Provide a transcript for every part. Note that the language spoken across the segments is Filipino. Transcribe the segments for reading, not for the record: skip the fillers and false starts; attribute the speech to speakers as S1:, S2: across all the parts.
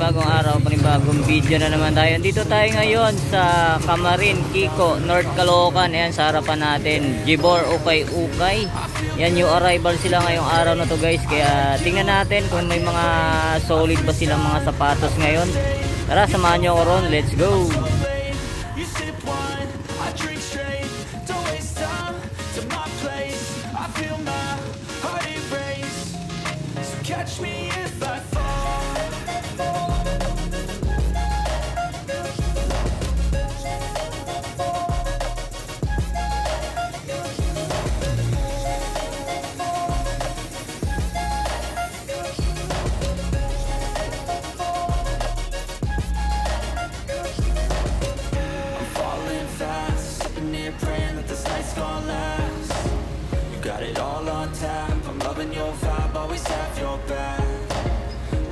S1: panibagong araw, panibagong video na naman tayo. Dito tayo ngayon sa Camarin, Kiko, North Caloocan. Ayan, sa harapan natin, Gibor Ukay-Ukay. Yan, new arrival sila ngayong araw na to guys. Kaya tingnan natin kung may mga solid ba silang mga sapatos ngayon. Tara, samahan nyo ako ron. Let's go!
S2: Catch me if I fall. I'm falling fast, sitting here praying that this night's gonna last. You got it all on tap, I'm loving your vibe, always have your back.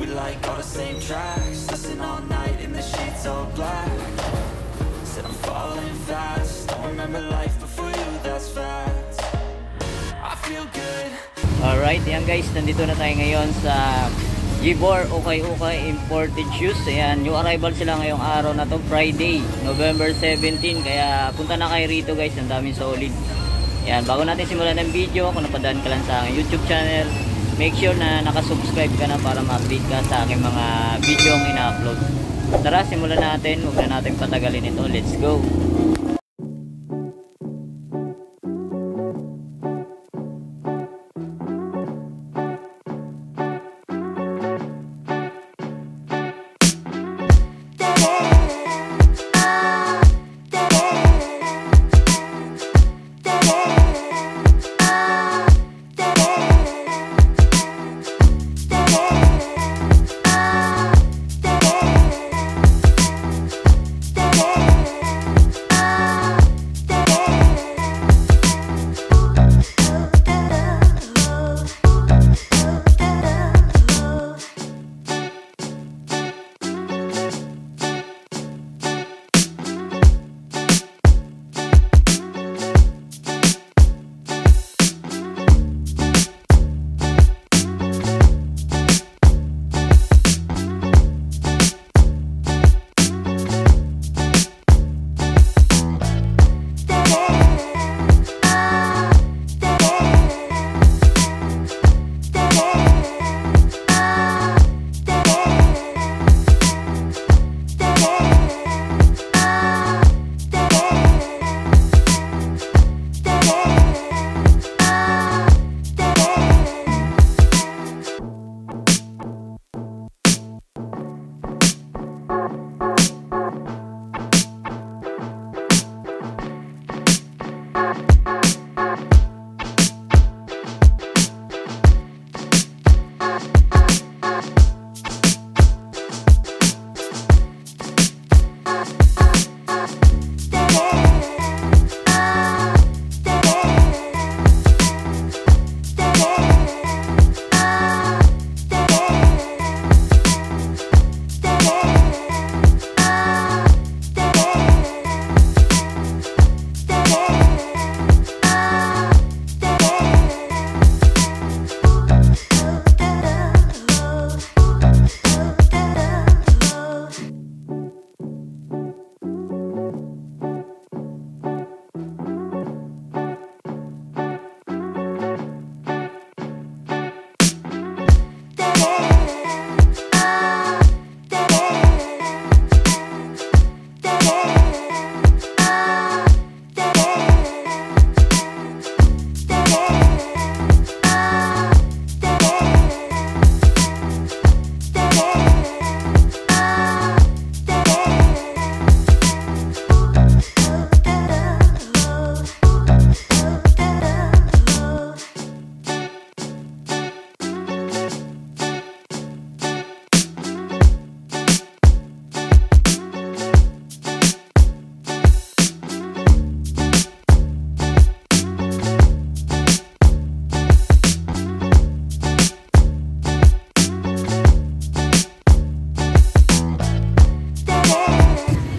S2: We like all the same tracks, listen all night in the sheets all black. Said I'm falling fast, don't remember life before you, that's facts. I feel good.
S1: Alright, yan guys, nandito na tayo ngayon sa Gibor Ukay-Ukay Imported Shoes. Ayan, new arrival sila ngayong araw na to, Friday, November 17. Kaya punta na kayo rito guys, ang daming solid. Yan, bago natin simulan ng video, kung napadaan ka lang sa aking YouTube channel, make sure na nakasubscribe ka na para ma-update ka sa aking mga video ang ina-upload. Tara, simulan natin. Huwag na natin patagalin ito. Let's go!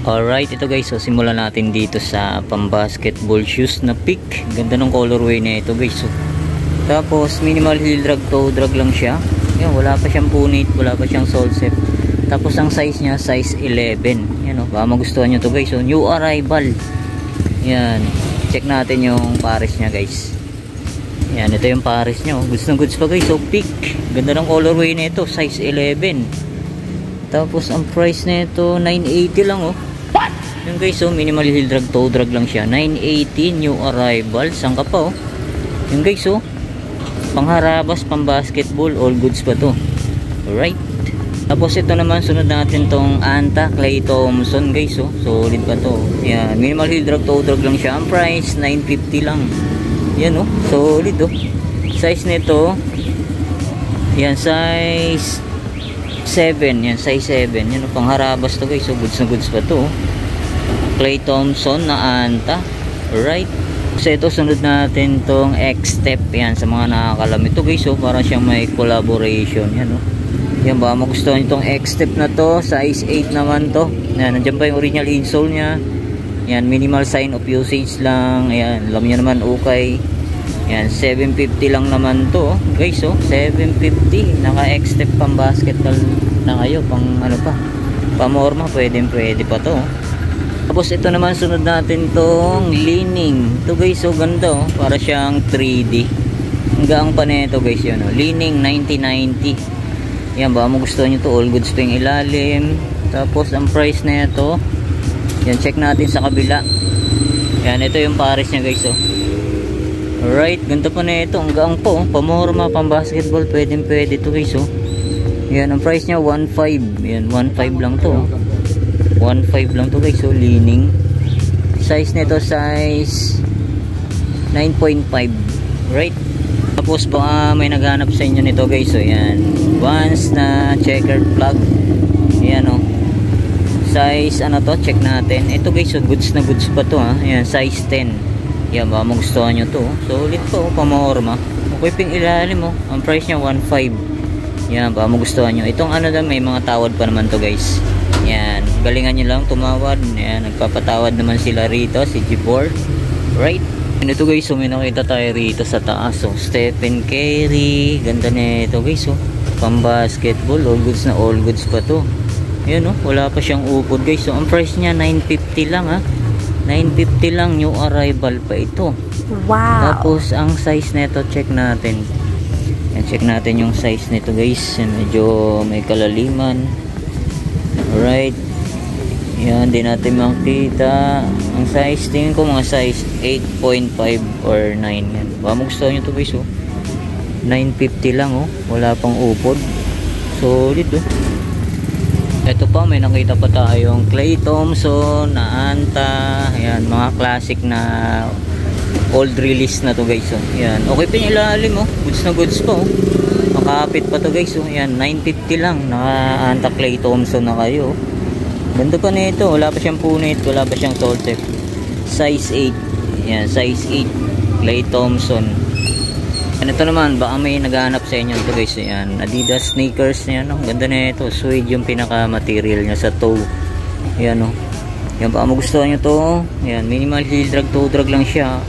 S1: Alright, ito guys, so simulan natin dito sa pang-basketball shoes na pick. Ganda ng colorway na ito guys. So, tapos minimal heel drag, toe drag lang siya. Yan, wala pa siyang punit, wala pa siyang sole set. Tapos ang size niya, size 11. Yan o, baka magustuhan nyo to guys. So, new arrival. Yan. Check natin yung pares niya guys. Yan, ito yung pares niya. Goods na goods pa guys. So, pink. Ganda ng colorway na ito. Size 11. Tapos, ang price na ito, 980 lang oh. Yan guys, so minimal heel drag, toe drag lang siya. 980, new arrival. Saan ka pa oh. Yan guys, so pangharabas, pang basketball, all goods pa to. Alright. Tapos ito naman, sunod natin tong Anta Clay Thompson guys, so solid pa to. Yan, minimal heel drag, toe drag lang siya. Ang price 950 lang. Yan oh, solid oh. Size nito, yan size 7. Yan size 7. Yan oh, pangharabas to guys, so goods na goods pa to. Clay Thompson na Anta. Alright. So ito, sunod natin tong X-Step. Yan, sa mga nakakalam ito guys, so para siyang may collaboration. Yan oh. Yan, baka magustuhan itong X-Step na to. Size 8 naman to. Yan, nandiyan pa yung original insole nya. Yan, minimal sign of usage lang. Ayan, alam nyo naman, okay. Yan, 750 lang naman to guys, so 750. Naka X-Step pang basketball na kayo, pang ano pa, pamorma, pwede pa to. Tapos ito naman, sunod natin tong Li-Ning. Ito guys, so ganda oh. Para siyang 3D. Ang gaang pa na ito guys, yun oh. Li-Ning 9090. Yan, baka magustuhan nyo to. All goods to yung ilalim. Tapos ang price na ito, yan, check natin sa kabila. Yan, ito yung pares niya guys oh. Alright, ganda pa na ito. Ang gaang po oh. Pamorma, pang basketball, pwede to guys oh. Yan, ang price niya 1.5. Yan, 1.5 lang to oh. 1.5 lang to guys, so Li-Ning. Size nito, size 9.5. Right. Tapos baka may naghanap sa inyo nito guys, so yan, Vans na checkered plug. Yan o, size ano to, check natin. Ito guys, so goods na goods pa to ha. Yan, size 10. Yan, baka magustuhan nyo to. Solid po, pamorma. Okay ping ilalim mo. Ang price nya 1.5. Yan, baka magustuhan nyo. Itong ano na, may mga tawad pa naman to guys. Yan, galingan nyo lang tumawad. Yan, nagpapatawad naman sila rito, si G4. Right. And ito guys, so may nakita tayo rito sa taas. So, Stephen Curry. Ganda na ito guys, so pang basketball, all goods na all goods pa to. Yan oh, wala pa siyang upod guys. So, ang price niya 950 lang ha. 950 lang, new arrival pa ito.
S3: Wow.
S1: Tapos, ang size nito, check natin. Yan, check natin yung size nito guys. Yan, medyo may kalaliman. Alright. Yan, di natin makita. Ang size, tingin ko mga size 8.5 or 9. Yan. Baka magustuhan nyo to guys oh. 950 lang oh. Wala pang upod. Solid oh. Ito pa, may nakita pa tayong Clay Thompson na Anta. Yan, mga classic na old release na to guys oh. Yan, okay pa yung ilalim oh. Goods na goods pa oh. Makapit pa to guys oh. Yan, 950 lang. Naka Anta Clay Thompson na kayo. Ganda pa nito. Wala pa siyang punit, wala pa siyang sole tip. Size 8. Yan, size 8 Clay Thompson. And ito naman, baka may naghahanap sa inyo ito guys. Yan, Adidas sneakers yan oh. Ganda na ito. Suede yung pinaka material niya sa toe. Yan oh. Yan, baka magustuhan nyo to. Yan, minimal heel drag, toe drag lang siya.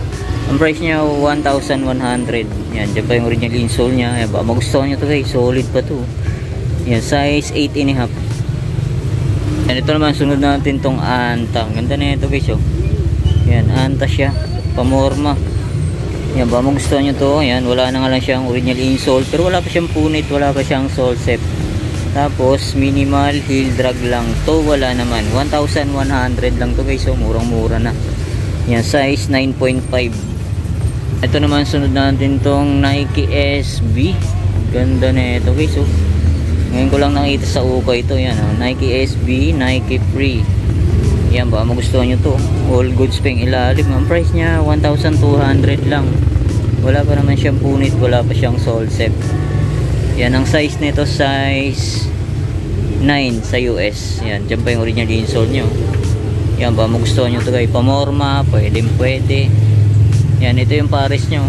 S1: Ang price niya 1,100. Yan, dyan pa yung original insole niya. Yan, baka magustuhan nyo to guys. Solid pa to. Yan, size 8.5. Yan, ito naman, sunod natin tong Anta. Ganda na ito guys oh. Yan, Anta siya. Pamorma. Yan, baka magustuhan nyo to. Yan, wala na nga lang siyang original insole. Pero wala pa siyang punit, wala pa siyang sole set. Tapos, minimal heel drag lang. To, wala naman. 1,100 lang to guys oh. Murang-mura na. Yan, size 9.5. Ito naman, sunod natin tong Nike SB. Ganda na ito guys oh. Ngayon ko lang nakita sa Ukay ito. Yan oh. Nike SB, Nike Free. Yan, baka magustuhan nyo to. All goods pa yung ilalim. Ang price nya 1,200 lang. Wala pa naman siyang punit, wala pa siyang sole set. Yan, ang size nito, size 9 sa US. Yan, dyan pa yung original insole nyo. Yan, baka magustuhan nyo to guys. Pamorma, pwede. Yan, ito yung pares nyo.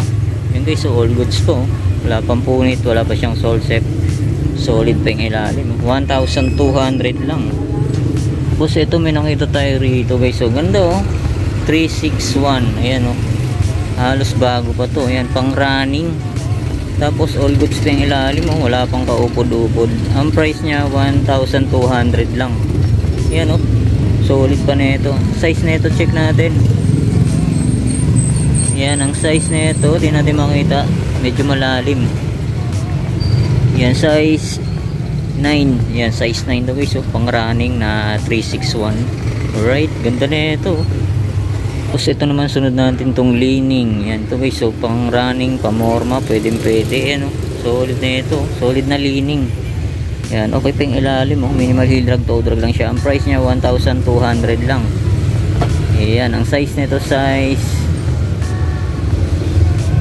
S1: Yan guys, so all goods po. Wala pang punit, wala pa siyang sole set. Solid pa yung ilalim. 1,200 lang. Tapos ito, may nakita tayo rito guys. So ganda oh. 361. Ayan oh. Halos bago pa to. Ayan, pang running. Tapos all goods pa yung ilalim mo, wala pang kaupod-upod. Ang price niya 1,200 lang. Yan oh, solid pa nito. Size nito check natin. Yan ang size nito, di natin makita, medyo malalim. Yan size 9. Yan size 9 to guys, oh, pang running na 361. Alright, ganda nito. Tapos ito naman sunod natin tong leaning. Yan to guys, so pang running, pamorma, pwede. Yan oh, solid na ito, solid na leaning. Yan, okay pa yung ilalim oh, minimal heel drag, toe drag lang siya. Ang price niya 1,200 lang. Yan, ang size nito size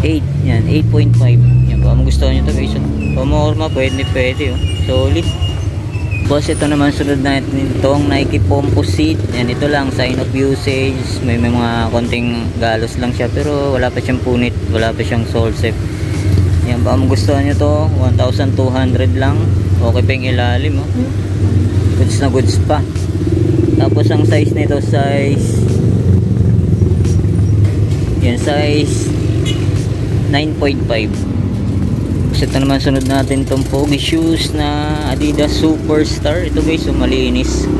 S1: 8. Yan, 8.5. Yan, baka magustuhan nyo to guys, oh. Pamorma, pwede oh, solid. Boss, ito naman sunod natin itong Nike Composite. Yan, ito lang, sign of usage. May mga konting galos lang siya, pero wala pa siyang punit, wala pa siyang sole set. Yan, baka magustuhan nyo to, 1,200 lang. Okay pa yung ilalim oh. Goods na goods pa. Tapos ang size nito size, yan, size 9.5. Ito naman sunod natin itong pogi shoes na Adidas Superstar. Ito guys, so malinis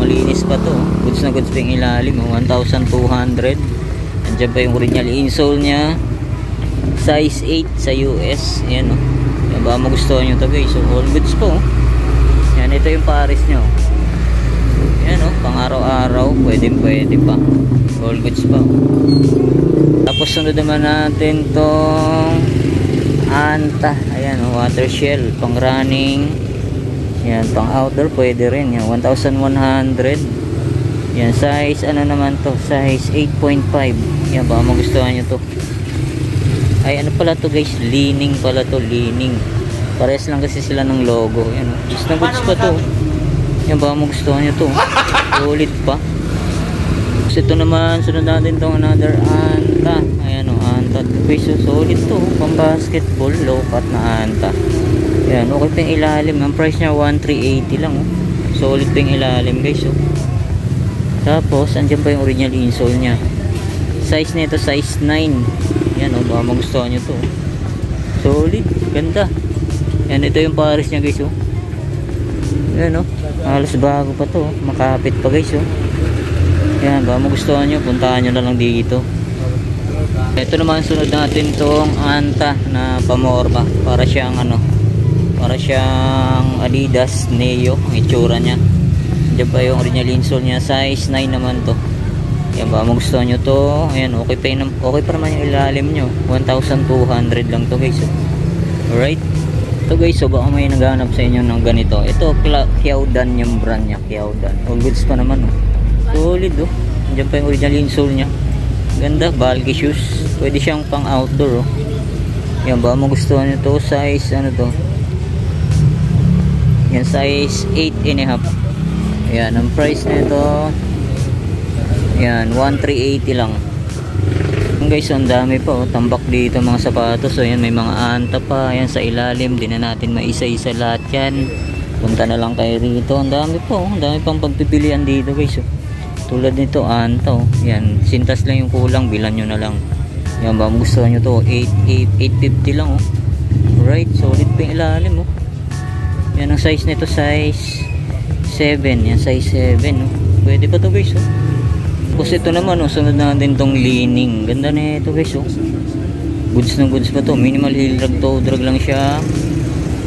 S1: pa to. Goods na goods pa yung ilalim, 1,200. Andiyan pa yung original insole nya, size 8 sa US. Yan o, yan, baka magustuhan nyo to guys, so all goods po. Yan, ito yung pares nyo. Yan o, pang araw-araw, pwede pa, all goods pa. Tapos sunod naman natin tong Anta, ayan oh, water shell, pang running. Yan, pang outdoor pwede rin. Yan, 1,100. Yan, size ano naman to, size 8.5. Yan, baka magustuhan nyo to. Ay, ano pala to guys, leaning pala to, leaning. Pares lang kasi sila ng logo. Yan, goods na goods pa to. Yan, baka magustuhan nyo to. Solid pa. So, ito naman, sunod natin itong another Anta. Ayan o, Anta. So, solid to, pang basketball, low cut na Anta. Ayan, okay pa yung ilalim. Ang price niya 1,380 lang oh. Solid pa yung ilalim guys oh. Tapos, andyan pa yung original insole nya. Size nito, size 9. Ayan o, baka magustuhan nyo to. Solid, ganda. Ayan, ito yung pares nya guys oh. Ayan o, halos bago pa to, makapit pa guys oh. Yan, baka magustuhan nyo, puntahan nyo na lang dito. Ito naman sunod natin tong Anta na pamorma. Para siyang ano, para siyang Adidas Neo ang itsura nya. Diyan pa yung original insole nya, size 9 naman to. Yan, baka magustuhan nyo to. Ayan, okay pa naman yung ilalim nyo. 1,200 lang to guys oh. Alright, ito guys, so baka may naghanap sa inyo ng ganito. Ito, Kyaodan yung brand nya, Kyaodan. All goods pa naman oh. Solid oh. Diyan pa yung original insole nya. Ganda, bulky shoes. Pwede siyang pang outdoor oh. Yan, baka magustuhan nyo to. Size ano to, yan, size 8.5. Yan, ang price nito, yan, 1,380 lang. Guys, ang dami pa oh. Tambak dito mga sapatos. So yan, may mga Anta pa. Yan sa ilalim, di na natin maisa-isa lahat yan. Punta na lang kayo rito. Ang dami pa oh. Ang dami pang pagpipilian dito guys oh. Tulad nito Anta oh. Yan, sintas lang yung kulang, bilan nyo na lang. Yan, ba gustuhan nyo to, 850 lang oh. Alright, solid pa yung ilalim oh. Yan, ang size nito size 7. Yan, size 7 oh. Pwede pa to guys oh. Tapos ito naman oh, sunod natin tong leaning. Ganda na ito guys oh. Goods na goods pa to, minimal heel drag, toe drag lang siya.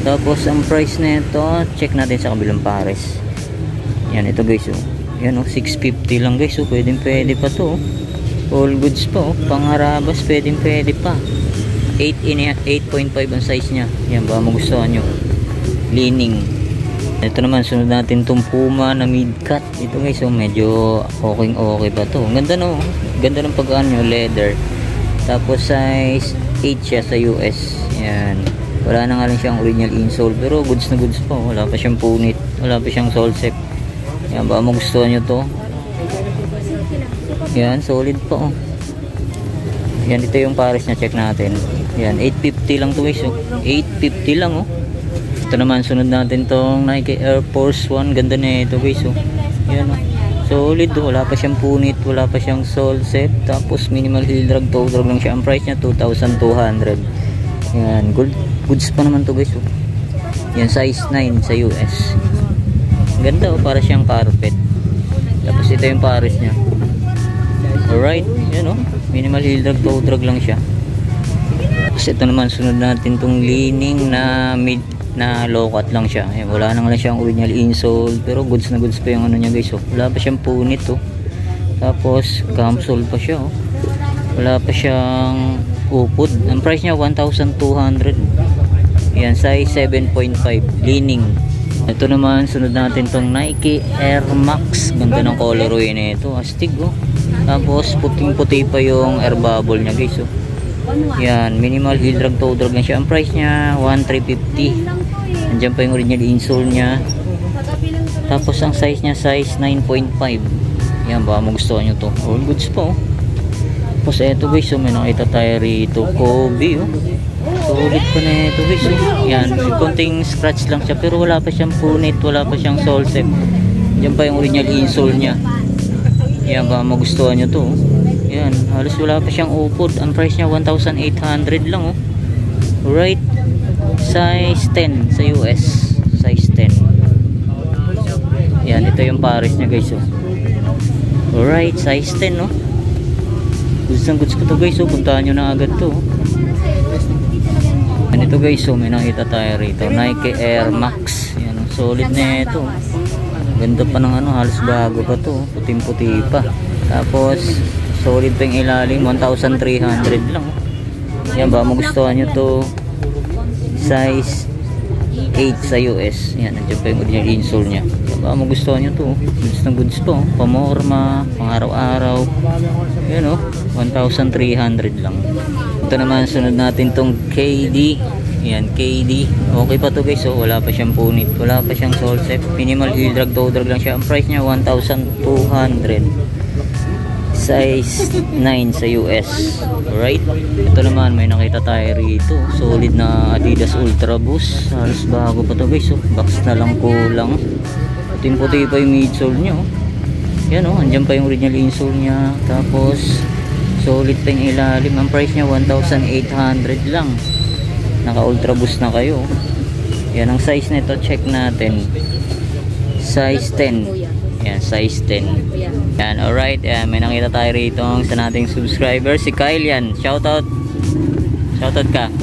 S1: Tapos ang price na ito, check natin sa kabilang pares. Yan, ito guys oh. Yan oh, 650 lang guys oh. Pwede pa to oh. All goods pa oh. Pangharabas, pwede pa. 8.5 ang size nya. Yan, baka magustuhan nyo. Leaning. Ito naman, sunod natin itong Puma na mid-cut. Ito guys oh, medyo okay pa to. Ganda no, ganda ng pagkaan nyo, leather. Tapos size 8 siya sa US. Yan, wala na nga lang siyang original insole, pero goods na goods pa. Wala pa siyang punit, wala pa siyang sole set. Yan, baka magustuhan nyo to. Yan, solid pa oh. Yan, ito yung pares na, check natin. Yan, 850 lang to guys oh. 850 lang oh. Ito naman, sunod natin tong Nike Air Force 1. Ganda na ito guys oh. Yan oh. Solid oh. Wala pa siyang punit, wala pa siyang sole set. Tapos minimal heel drag, toe drag lang siya. Ang price niya 2,200. Yan, goods pa naman to guys. Oh. Yan, size 9 sa US. Ganda oh, para siyang carpet. Tapos ito yung pares niya. Alright, yan oh. Minimal heel drag, toe drag lang siya. Tapos ito naman, sunod natin tong leaning na mid na low cut lang siya. Ayan, wala nang lang siyang original insole, pero goods na goods pa yung ano niya guys. Oh. Wala pa siyang punit oh. Tapos camisole pa siya oh. Wala pa siyang upod. Ang price niya 1,200. Yan, size 7.5 leaning. Ito naman, sunod natin tong Nike Air Max. Ganda ng colorway na ito, astig oh. Tapos puting puti pa yung air bubble niya guys oh. Yan, minimal heel drag, toe drag lang siya. Ang price niya 1,350. Andiyan pa yung original insole niya. Tapos ang size niya size 9.5. Yan, baka magustuhan nyo to. All goods pa oh. Tapos eto guys, so may nakita tayo rito, Kobe oh. Solid pa na ito guys oh. Yan, konting scratch lang siya, pero wala pa siyang punit, wala pa siyang sole set. Diyan pa yung original insole niya. Yan, baka magustuhan nyo to oh. Yan, halos wala pa siyang upod. Ang price niya 1,800 lang oh. Alright, size 10 sa US, size 10. Yan, ito yung pares niya guys oh. Alright, size 10 oh. Goods ng goods ko to guys oh. Puntahan nyo na agad to oh. Yan ito guys oh. May nakita tayo rito, Nike Air Max. Yan oh, solid na ito. Ganda pa ng ano, halos bago pa to oh. Puting puti pa. Tapos solid pa yung ilalim, 1,300 lang oh. Yan, ba magustuhan nyo to, size 8 sa US. Yan, nandiyan pa yung original insole nya. Yan, ba magustuhan nyo to, goods na goods to, pamorma, pang araw-araw. Yan oh, 1,300 lang. Ito naman, sunod natin tong KD. Yan, KD, okay pa to guys oh. Wala pa siyang punit, wala pa siyang sole set, minimal heel drag, toe drag lang siya. Ang price nya 1,200, size 9 sa US. Alright, ito naman may nakita tayo rito, solid na Adidas Ultra Boost. Halos bago pa to guys oh. Box na lang kulang. Puting puti pa yung midsole nya oh. Yan oh, andyan pa yung original insole nya. Tapos solid pa yung ilalim. Ang price nya 1,800 lang. Naka Ultra Boost na kayo. Yan ang size nito, check natin, size 10. Yan, size 10. Yan, alright. Yan, may nakita tayo rito sa nating subscriber, si Kyle yan. Shoutout. Shoutout ka.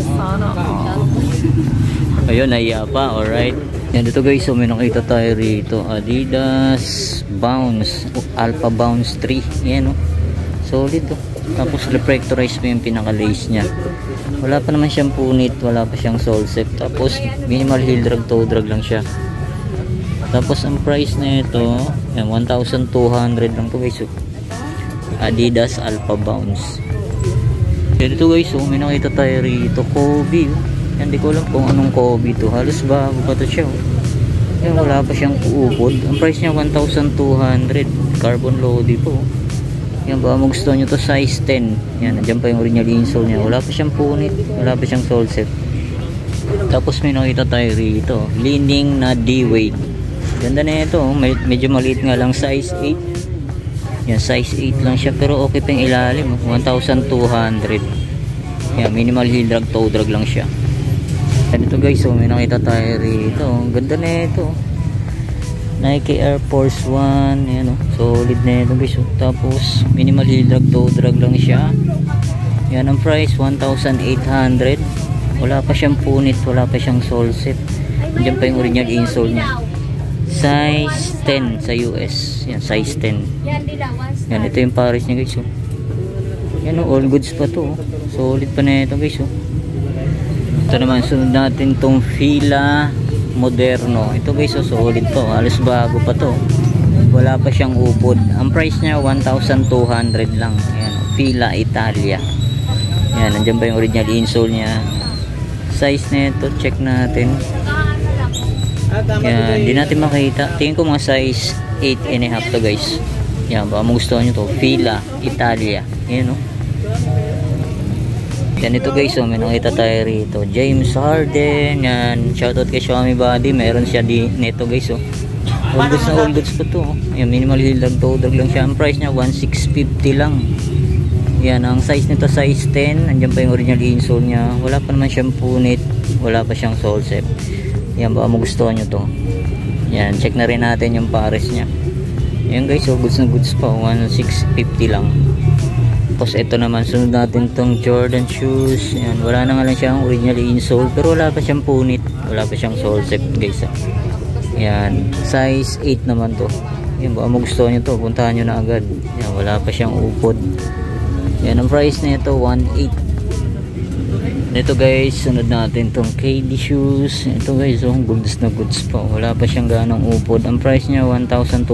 S1: Ayun, naiya pa. Alright. Yan, dito guys, so may nakita tayo rito, Adidas Bounce, Alpha Bounce 3. Yan oh. Solid oh. Tapos reflectorize pa yung pinaka-lace nya. Wala pa naman siyang punit, wala pa siyang sole set. Tapos minimal heel drag, toe drag lang siya. Tapos ang price na ito, 1,200 lang to guys. Adidas Alpha Bounce. Dito guys, may nakita tayo rito, Kobe. Hindi ko alam kung anong Kobe to. Halos bago pa to siya. Yan, wala pa siyang uupod. Ang price niya 1,200. Carbon loady po. Yan, baka magustuhan nyo to, size 10. Yan, nandiyan pa yung original insole niya. Wala pa siyang punit, wala pa siyang sole set. Tapos may nakita tayo rito, leaning na D-weight. Ganda na ito, medyo maliit nga lang, size 8. Yan, size 8 lang siya, pero okay pa yung ilalim, 1,200. Yan, minimal heel drag, toe drag lang siya. Yan ito guys, may nakita tayo rito. Ganda na ito, Nike Air Force 1. Yan, solid na ito guys. Tapos minimal heel drag, toe drag lang siya. Yan ang price, 1,800. Wala pa siyang punit, wala pa siyang sole set. Diyan pa yung original insole niya. Size 10 sa US. Yan, size 10. Yan, ito yung pares niya guys. Yan, all goods pa to. Solid pa na ito guys. Ito naman, sunod natin tong Fila Moderno. Ito guys, solid to. Halos bago pa to. Wala pa siyang upod. Ang price niya 1,200 lang. Yan, Fila Italia. Yan, nandiyan pa yung original insole niya. Size na ito, check natin. Yan, hindi natin makita. Tingin ko mga size 8.5 to guys. Yan, baka magustuhan nyo to, Fila Italia. Yan yan ito guys, may nakita tayo rito, James Harden. Yan, shoutout kay Xiaomi Body. Meron siya nito guys. All goods na all goods po to. Yan, minimal heel drag, toe drag lang siya. Ang price niya 1,650 lang. Yan, ang size nito size 10. Andiyan pa yung original insole nya. Wala pa naman siyang punit, wala pa siyang sole set. Yan, baka magustuhan nyo to. Yan, check na rin natin yung pares nya. Yan guys, so goods na goods pa, 1650 lang. Tapos ito naman, sunod natin tong Jordan shoes. Yan, wala na nga lang siyang original insole, pero wala pa siyang punit, wala pa siyang sole set guys. Yan, size 8 naman to. Yan, baka magustuhan nyo to, puntahan nyo na agad. Yan, wala pa siyang upod. Yan, ang price na ito 1.8. Ito guys, sunod natin tong KD shoes. Ito guys, oh, goods na goods pa, wala pa siyang ganong upod. Ang price niya 1,250.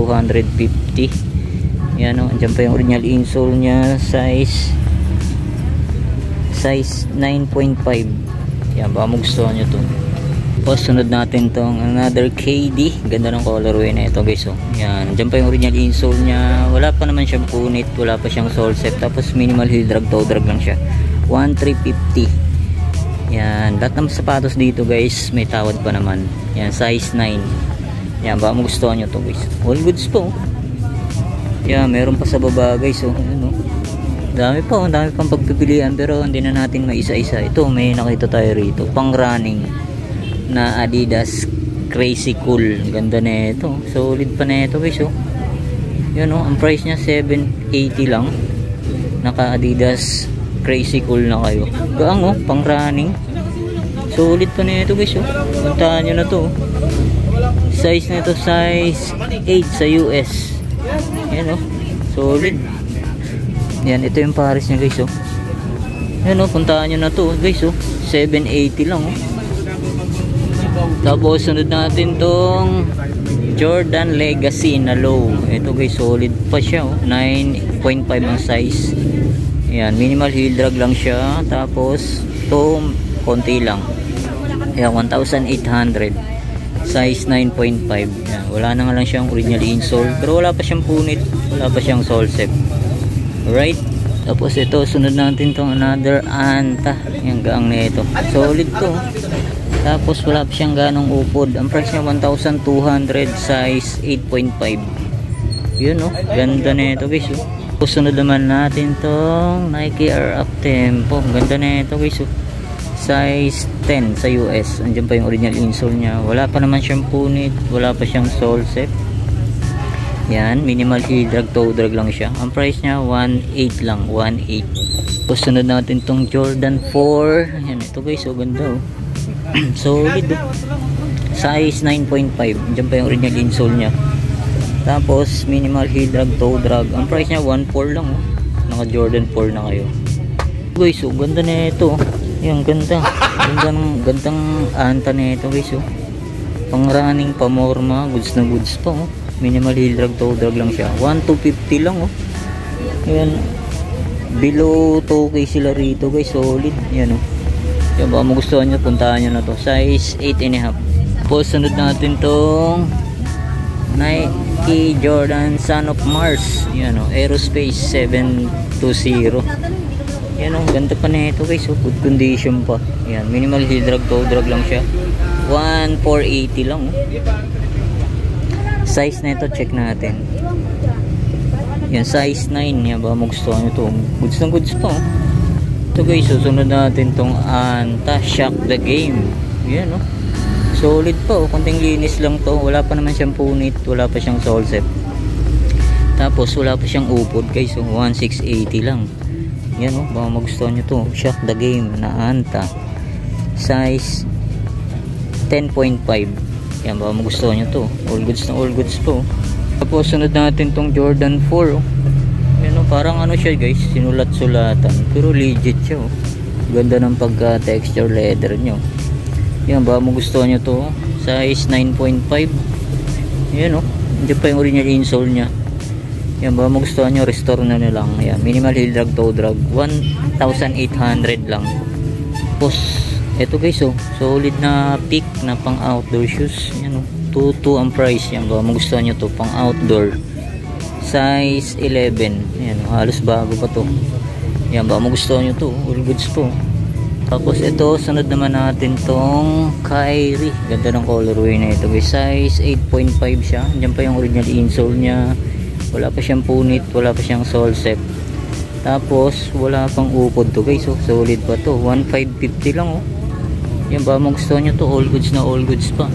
S1: Yan, oh, andyan pa yung original insole nya, size 9.5. Yan, baka magustuhan nyo to. Tapos sunod natin tong another KD. Ganda ng colorway na ito guys, oh. Yan, andyan pa yung original insole nya, wala pa naman siyang punit, wala pa siyang sole set. Tapos minimal heel drag, toe drag lang siya, 1,350. Yan, lahat ng sapatos dito guys may tawad pa naman. Yan, size 9. Yan, baka magustuhan nyo to guys, all goods po. Yan, meron pa sa baba guys, oh. Ano, dami pa, dami pang pagpipilian, pero hindi na natin maisa-isa. Ito, may nakita tayo rito, pang running na Adidas Crazy Cool. Ganda na ito, solid pa na ito guys, oh. Yan, oh, ang price nya 780 lang. Naka Adidas Crazy Cool na kayo. Gaang, oh, pang running, solid pa na ito guys, oh. Puntahan nyo na to, oh. Size na ito size 8 sa US. Yan, oh, solid. Yan, ito yung pares nya guys, oh. Yan, oh, puntahan nyo na to guys, oh. 780 lang, oh. Tapos sunod natin tong Jordan Legacy na low. Ito guys, solid pa siya, oh. 9.5 ang size. Yan, minimal heel drag lang siya. Tapos to konti lang. Yan, 1,800. Size 9.5. Yan, wala na nga lang siyang original insole, pero wala pa siyang punit, wala pa siyang sole set. Alright. Tapos ito, sunod natin tong another Anta. Yan, gaang na ito, solid to. Tapos wala pa siyang ganong upod. Ang price niya 1,200, size 8.5. Yun, oh, ganda na ito guys, oh. Tapos sunod naman natin tong Nike Air Up Tempo. Ganda na ito guys, oh. Size 10 sa US. Andiyan pa yung original insole nya, wala pa naman siyang punit, wala pa siyang sole set. Yan, minimal heel drag, toe drag lang siya. Ang price nya 1.8 lang, 1.8. Tapos sunod natin tong Jordan 4. Yan, ito guys, oh, ganda, oh. Solid, oh. Size 9.5. Andiyan pa yung original insole nya. Tapos minimal heel drag, toe drag. Ang price nya 1.4 lang, oh. Naka Jordan 4 na kayo guys, oh, ganda na ito. Yung ganda, gandang Anta na ito guys, oh. Pang running, pamorma, goods na goods pa, oh. Minimal heel drag, toe drag lang siya, 1,250 lang, oh. Yan, below 2K sila rito guys, solid. Yan, oh. Yan, baka magustuhan nyo, puntahan nyo na to. Size 8.5. Tapos sunod natin tong Nike Jordan Son of Mars. Yan, oh, Aerospace 720. Yan, oh, ganda pa na ito guys, oh. Good condition pa. Yan, minimal heel drag, toe drag lang siya, 1,480 lang, oh. Size na ito, check natin. Yan, size 9. Yan, baka magustuhan nyo to, goods na goods pa, oh. Ito guys, susunod natin tong Anta Shock the Game. Yan, oh, solid pa, oh. Konting linis lang to, wala pa naman siyang punit, wala pa siyang sole set. Tapos wala pa siyang upod guys, oh. 1,680 lang. Yan, oh, baka magustuhan nyo to, Shock the Game na Anta, size 10.5. Yan, baka magustuhan nyo to, all goods po. Tapos sunod natin tong Jordan 4, oh. Yan, oh, parang ano siya guys, sinulat-sulatan, pero legit siya, oh. Ganda ng pagka texture leather nyo. Yan, baka magustuhan nyo to, size 9.5. Yan, oh, hindi pa yung original insole nya. Yan, baka magustuhan nyo, restore na lang. Yan, minimal heel drag, toe drag, 1,800 lang. Tapos eto guys, oh, solid na peak na pang outdoor shoes. Yan, oh, 2.2 ang price. Yan, baka magustuhan nyo to, pang outdoor, size 11. Yan, oh, halos bago pa to. Yan, baka magustuhan nyo to, all goods po. Tapos ito, sunod naman natin tong Kyrie. Ganda ng colorway na ito guys, size 8.5 siya. Diyan pa yung original insole nya, wala pa siyang punit, wala pa siyang sole set. Tapos wala pang upod to guys. So solid pa to. 1,550 lang oh. Yan ba magustuhan nyo to, all goods na all goods pa.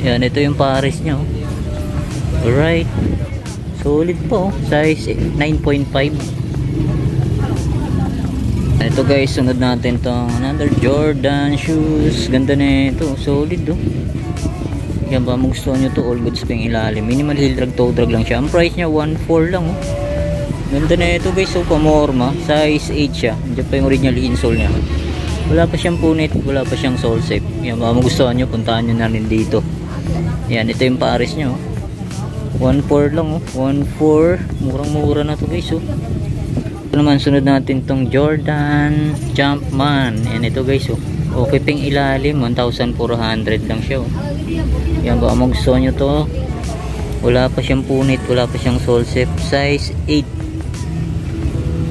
S1: Yan, ito yung pares nya oh. Alright, solid po, size 9.5. Ito guys, sunod natin tong another Jordan shoes. Ganda na ito, solid oh. Yan ba magustuhan nyo to, all goods pang ilalim. Minimal heel drag, toe drag lang siya. Ang price nya 1.4 lang oh. Ganda na ito guys, so pamorma. Size 8 siya. Diyan pa yung original insole nya. Wala pa siyang punit, wala pa siyang sole shape. Yan ba magustuhan nyo, puntahan nyo na rin dito. Yan, ito yung pares nya oh. 1.4 lang oh. 1.4, murang mura na to guys oh. Ito naman sunod natin tong Jordan Jumpman. Yan ito guys oh. Okay ping ilalim, 1,400 lang siya oh. Yan ba magustuhan nyo to. Wala pa siyang punit, wala pa siyang sole shape. Size 8.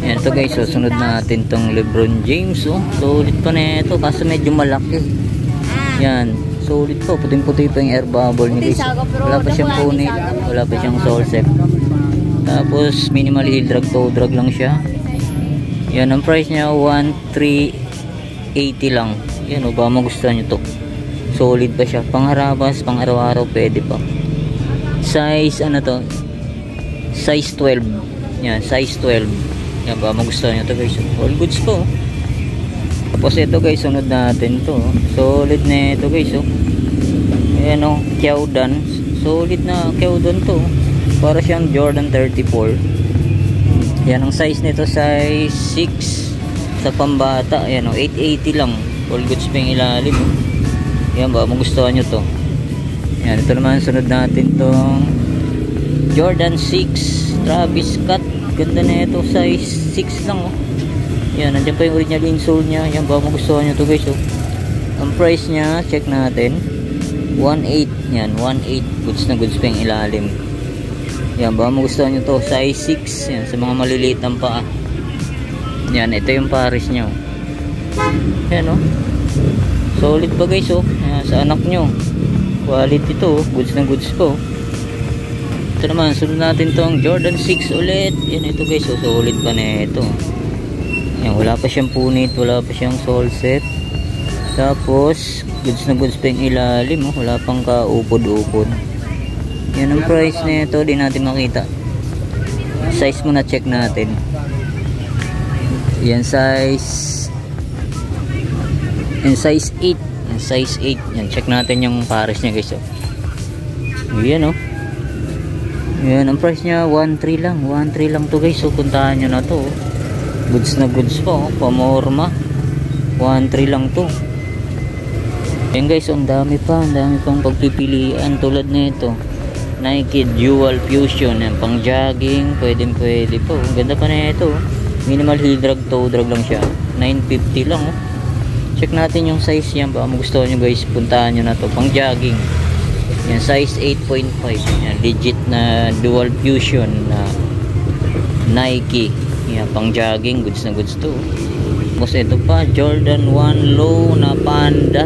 S1: Yan ito guys oh. Sunod natin tong LeBron James oh. Solid pa na ito, kaso medyo malaki. Yan, solid po, puting-puti pa yung air bubble niya guys. Wala pa siyang punit, wala pa siyang sole shape. Tapos minimal heel drag, toe drag lang siya. Yan, ang price niya 1,380 lang. Yan o, ba magustuhan nyo to. Solid pa siya, pang harabas, pang araw-araw pwede pa. Size ano to, size 12. Yan, size 12. Yan, ba magustuhan nyo to guys. All goods po. Tapos ito guys, sunod natin to. Solid na ito guys oh. Ayan oh, Kyaudan. Solid na Kyaudan to. Para siyang Jordan 34. Yan, ang size nito size 6 sa pambata. Ayan oh, 880 lang. All goods pa yung ilalim oh. Yan ba, magustuhan nyo to. Yan, ito naman sunod natin tong Jordan 6 Travis Scott. Ganda na ito, size 6 lang oh. Yan, nandiyan pa yung original insole nya. Yan ba magustuhan nyo to guys oh. Ang price nya, check natin, 1.8. Yan, 1.8. Goods na goods pa yung ilalim. Yan ba magustuhan nyo to, size 6. Yan, sa mga maliliit ng paa. Yan, ito yung pares nya oh. Yan oh. Solid pa guys oh. Yan, sa anak nyo, quality to oh. Goods na goods po. Ito naman, sunod natin tong Jordan 6 ulit. Yan, ito guys oh. Solid pa na ito. Yan, wala pa siyang punit, wala pa siyang sole shape. Tapos goods na goods pa yung ilalim oh. Wala pang kaupod-upod. Yan ang price nito, di natin makita. Size muna check natin. Yan, size 8. Yan, size 8. Yan, check natin yung pares niya guys oh. Yan oh. Yan, ang price niya 1.3 lang. 1.3 lang to guys. So puntahan nyo na to oh. Goods na goods po, pamorma. 1.3 lang to. Yan guys, ang dami pang pagpipilian tulad nito. Nike Dual Fusion, yan, pang jogging, pwede po. Ganda pa na ito. Minimal heel drag, toe drag lang siya. 950 lang oh. Check natin yung size yan, baka magustuhan nyo guys, puntahan nyo na to. Pang jogging. Yan, size 8.5. Yan, legit na Dual Fusion na Nike. Yan, pang jogging, goods na goods to. Tapos ito pa, Jordan 1 low na panda.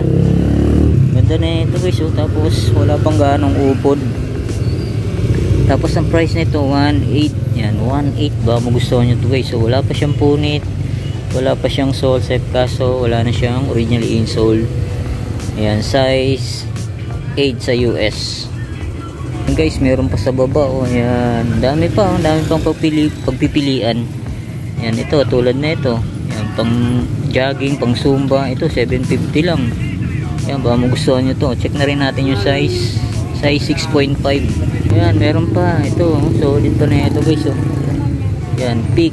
S1: Ganda na ito guys oh. Tapos wala pang ganong upod. Tapos ang price nito 1.8. Yan, 1.8 ba magustuhan nyo to guys. So wala pa siyang punit, wala pa siyang sole shape, kaso wala na siyang original insole. Yan, size 8 sa US. Guys, meron pa sa baba oh. Yan, dami pang pagpipilian. Yan, ito tulad na ito. Yan, pang jogging, pang zumba. Ito 750 lang. Yan, baka magustuhan nyo to. Check na rin natin yung size 6.5. Yan, meron pa. Ito, solid pa na ito guys oh. Yan, peak.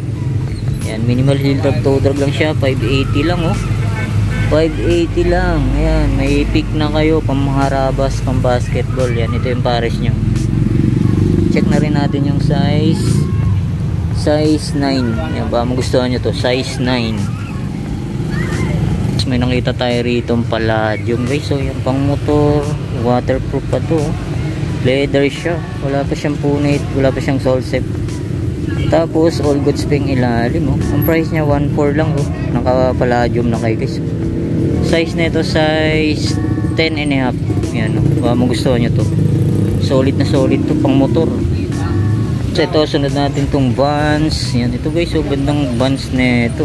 S1: Yan, minimal heel drag, toe drag lang siya. 580 lang oh. 580 lang. Ayan, may peak na kayo, pang harabas, pang basketball. Yan, ito yung pares nyo. Check na rin natin yung size 9. Yan, baka magustuhan nyo to, size 9. May nakita tayo rito Palladium guys. So yan, pang motor, waterproof pa to. Leather siya, wala pa siyang punit, wala pa siyang sole shape. Tapos all goods ping ilalim oh. Ang price niya 1.4 lang oh. Naka Palladium na kayo guys. Size nito size 10.5. Yan oh, baka magustuhan nyo to. Solid na solid to, pang motor. So ito, sunod natin tong Vans. Yan, ito guys, so gandang Vans na ito.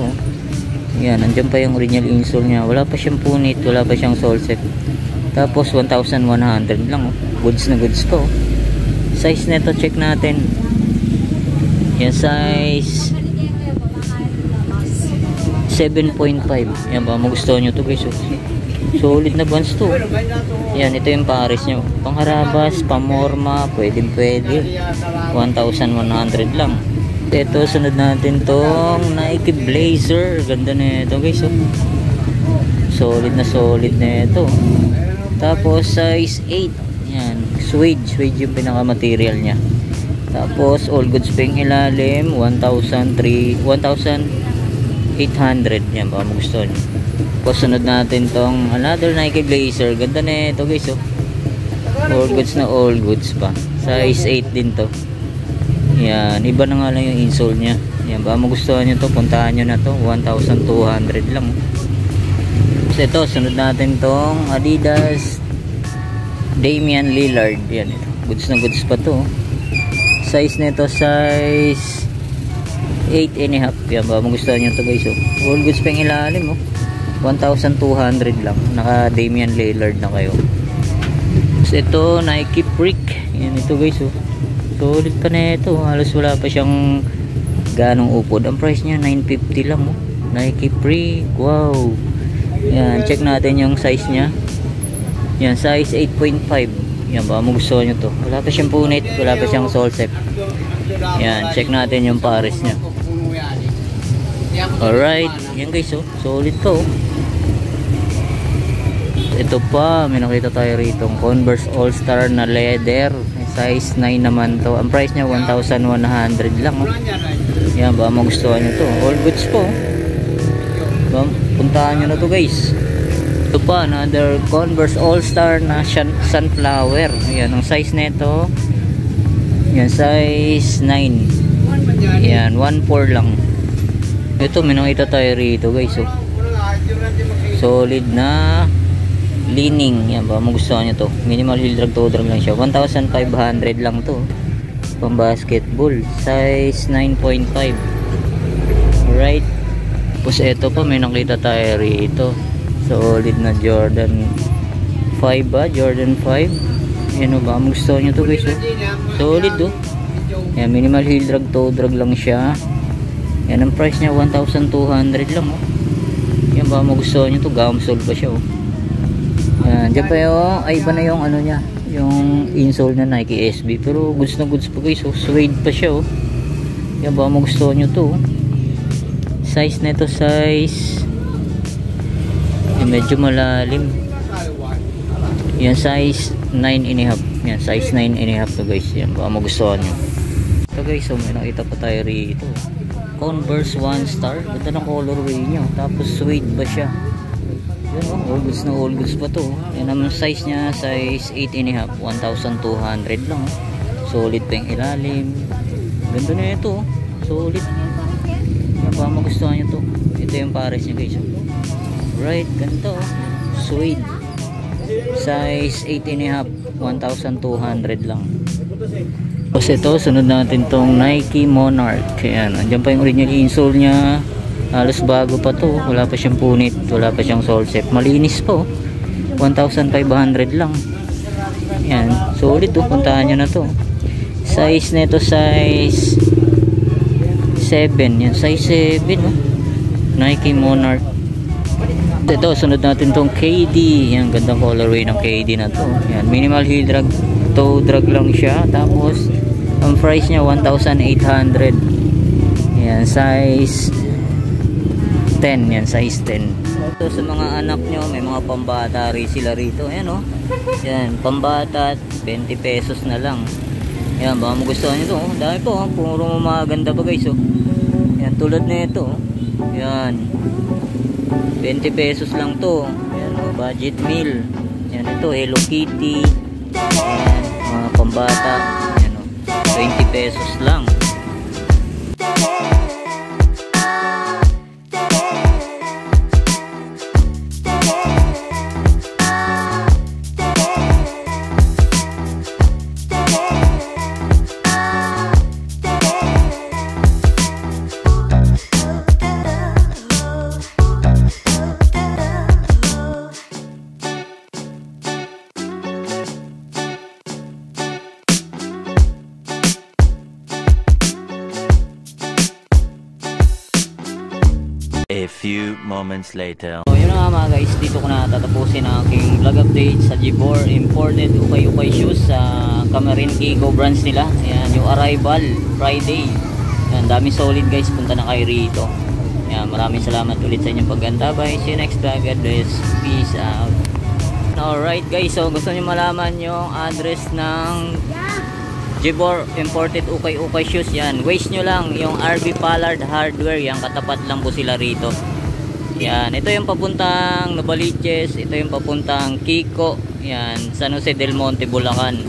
S1: Yan, andyan pa yung original insole nya. Wala pa siyang punit, wala pa siyang sole set. Tapos 1,100 lang, oh. Goods na goods po. Size nito, check natin. Yan, size 7.5. Yan ba, magustuhan nyo to guys, oh. Solid na Vans to. Yan, ito yung pares nyo. Pangharabas, pamorma, pwede 1,100 lang. Ito, sunod natin tong Nike Blazer. Ganda na ito guys, oh. Solid na ito. Tapos size 8. Yan, suede yung pinaka material nya. Tapos all goods pa yung ilalim, 1,800. Yan ba, magustuhan nyo. Tapos sunod natin tong another Nike Blazer. Ganda na ito guys, oh. All goods pa. Size 8 din to. Yan, iba na nga lang yung insole nya. Yan ba, magustuhan nyo to, puntahan nyo na to. 1,200 lang. So ito, sunod natin tong Adidas Damian Lillard. Yan, ito. Goods na goods pa to. Size nito, size 8.5. Yan ba, magustuhan nyo to guys, oh. All goods pa yung ilalim, oh. 1,200 lang. Naka Damian Lillard na kayo. So ito, Nike Freak. Yan ito guys, oh. Solid pa na ito. Halos wala pa siyang ganong upod. Ang price niya 950 lang, oh. Nike Freak. Wow. Yan, check natin yung size niya. Yan, size 8.5. Yan ba, magustuhan nyo to. Wala pa siyang punit, wala pa siyang sole set. Yan, check natin yung pares niya. Alright, yan guys, oh. Solid to, oh. Ito pa, may nakita tayo rito Converse All-Star na leather, size 9 naman to. Ang price niya 1,100 lang, oh. Yan ba, magustuhan nyo to. All goods po, ba, puntahan nyo na to guys. Ito pa, another Converse All-Star na sunflower. Yan, ang size nito, yan, size 9. Yan, 1,400 lang. Ito, may nakita tayo rito guys, oh. Solid na leaning. Yan ba, magustuhan nyo to. Minimal heel drag to drag lang siya. 1,500 lang to. Pang basketball. Size 9.5. Alright. Tapos ito pa, may nakita tayo rito. Solid na Jordan 5 ba? Jordan 5. Yan ba, magustuhan nyo to guys, oh. Solid, oh. Yan, minimal heel drag to drag lang siya. Yan, ang price niya 1,200 lang, oh. Yan ba, magustuhan nyo to. Gamsole pa siya, oh. Yan, dyan pa yung, ay iba na yung ano niya, yung insole na Nike SB, pero goods na goods pa guys, oh. Suede pa siya, oh. Yan ba, magustuhan nyo to, oh. Size nito, size medyo malalim. Yan, size 9.5. Yan, size 9.5 to guys. Yan ba, magustuhan nyo. Ito guys, so may nakita pa tayo rito Converse One Star. Ganda ng colorway nyo, tapos suede pa siya. Yan, oh, all goods na all goods pa to. Yan naman size nya, size 8.5, 1,200 lang, oh. Solid pa yung ilalim. Ganda na ito, oh. Solid. Yan ba, magustuhan nyo to. Ito yung pares nya guys, oh. Right, ganito, oh. Suede. Size 8.5, 1,200 lang. Tapos ito, sunod natin tong Nike Monarch. Ayan, andyan pa yung original insole nya. Halos bago pa to, wala pa siyang punit, wala pa siyang sole set, malinis po. 1,500 lang. Yan, solid to, puntahan nyo na to. Size nito, size 7. Yan, size 7, oh. Nike Monarch. Ito, sunod natin tong KD. Yan, gandang colorway ng KD na to. Yan, minimal heel drag, toe drag lang siya. Tapos ang price niya 1,800. Yan, size 10. Yan, size 10. So sa mga anak nyo, may mga pambata rin sila rito. Ayan, oh. Yan, pambata, 20 pesos na lang. Yan, baka magustuhan nyo to, oh. Dahil po, oh. Puro maganda pa guys, oh. Yan, tulad na ito, oh. Yan, 20 pesos lang to. Yan, oh, budget meal. Yan, ito, Hello Kitty. Yan, mga pambata. Yan, oh, 20 pesos lang.
S3: A few moments later.
S1: So yun na nga mga guys, dito ko na tatapusin ang aking vlog update sa Gibor imported ukay-ukay shoes sa Camarine Kiko branch nila. Ayan, yung arrival Friday. Ayan, dami solid guys, punta na kayo rito. Ayan, maraming salamat ulit sa inyong paggantabay. See you next vlog. God bless. Peace out. Alright guys, so gusto nyo malaman yung address ng Gibor imported ukay-ukay shoes. Yan, waste nyo lang yung RB Pollard Hardware. Yan, katapat lang po sila rito. Yan, ito yung papuntang Novaliches. Ito yung papuntang Kiko. Yan, San Jose del Monte, Bulacan.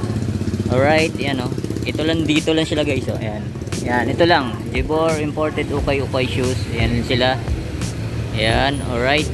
S1: Alright, yan o. Ito lang, dito lang sila guys o. Yan, yan, ito lang Gibor imported ukay-ukay shoes. Yan sila. Yan, alright.